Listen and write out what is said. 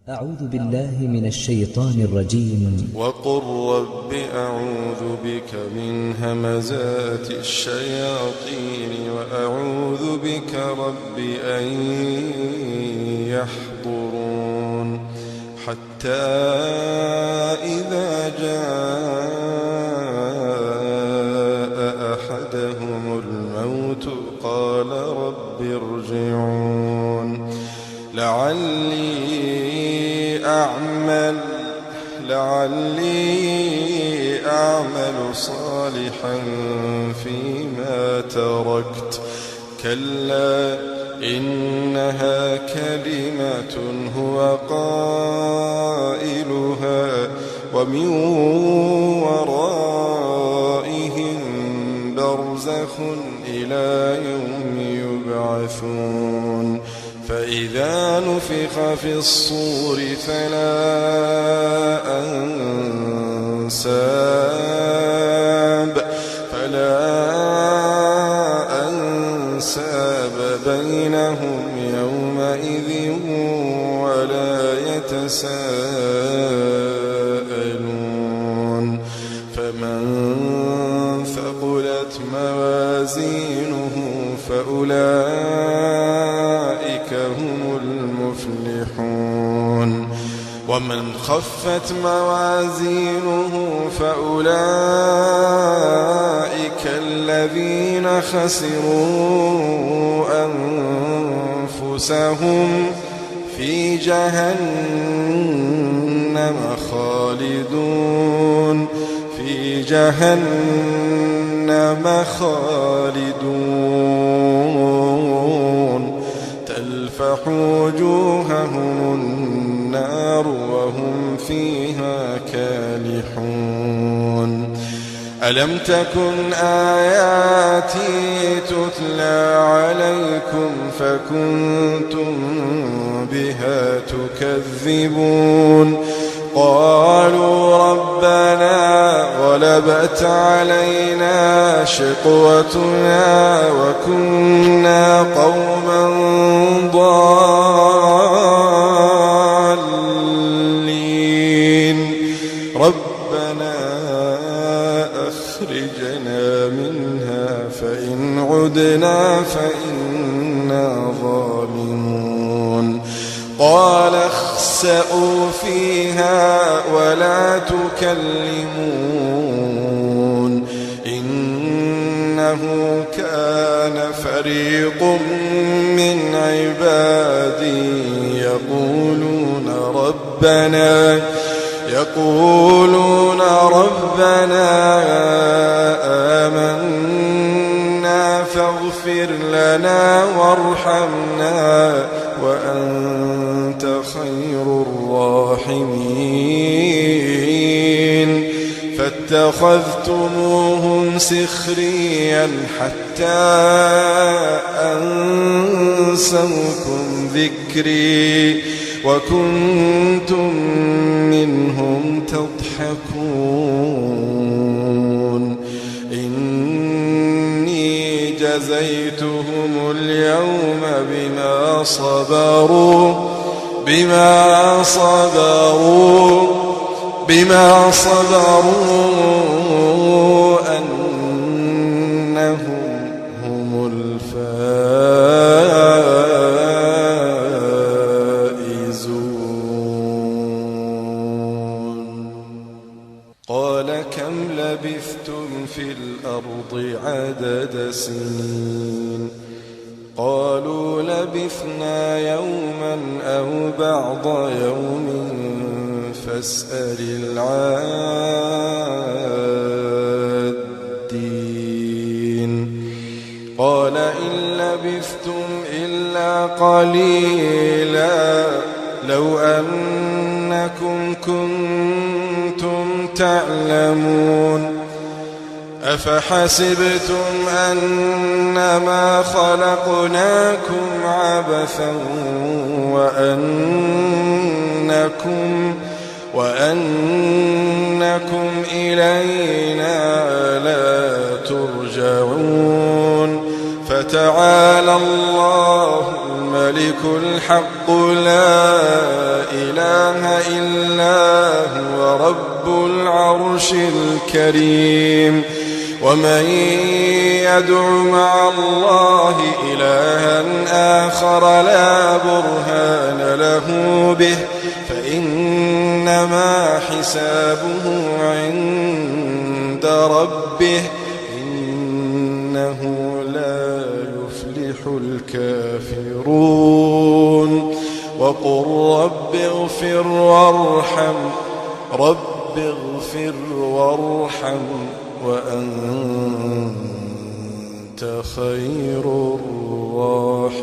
أعوذ بالله من الشيطان الرجيم. وقل رب أعوذ بك من همزات الشياطين وأعوذ بك رب أن يحضرون حتى إذا جاء أحدهم الموت قال رب ارجعون لعلي أعمل صالحا فيما تركت كلا إنها كلمة هو قائلها ومن ورائهم برزخ إلى يوم يبعثون فإذا نفخ في الصور فلا أنساب بينهم يومئذ ولا يتساءلون فمن ثقلت موازينه فأولئك هم المفلحون ومن خفت موازينه فأولئك الذين خسروا أنفسهم في جهنم خالدون تلفح وجوههم النار وهم فيها كالحون ألم تكن آياتي تتلى عليكم فكنتم بها تكذبون قالوا ربنا غلبت علينا شقوتنا وكنا قوما ضالين ربنا أخرجنا منها فإن عدنا فإنا ظالمون قال اخسئوا فيها ولا تكلمون إنه كان فريق من عبادي يقولون ربنا آمنا فاغفر لنا وارحمنا وأنت خير الراحمين فاتخذتموهم سخريا حتى أنسوكم ذكري وكنتم منهم تضحكون إني جزيتهم اليوم بما صبروا أنهم هم الفائزون قال كم لبثتم في الأرض عدد سنين قالوا لبثنا يوما أو بعض يوم فاسأل العادين قال إن لبثتم إلا قليلا لو أنكم كنتم تعلمون أفحسبتم أنما خلقناكم عبثا وأنكم إلينا لا ترجعون فتعالى الله الملك الحق لا إله إلا هو رب العرش الكريم ومن يدع مع الله إلها آخر لا برهان له به فإنما حسابه عند ربه إنه لا يفلح الكافرون وقل رب اغفر وارحم وأنت خير الراحمين.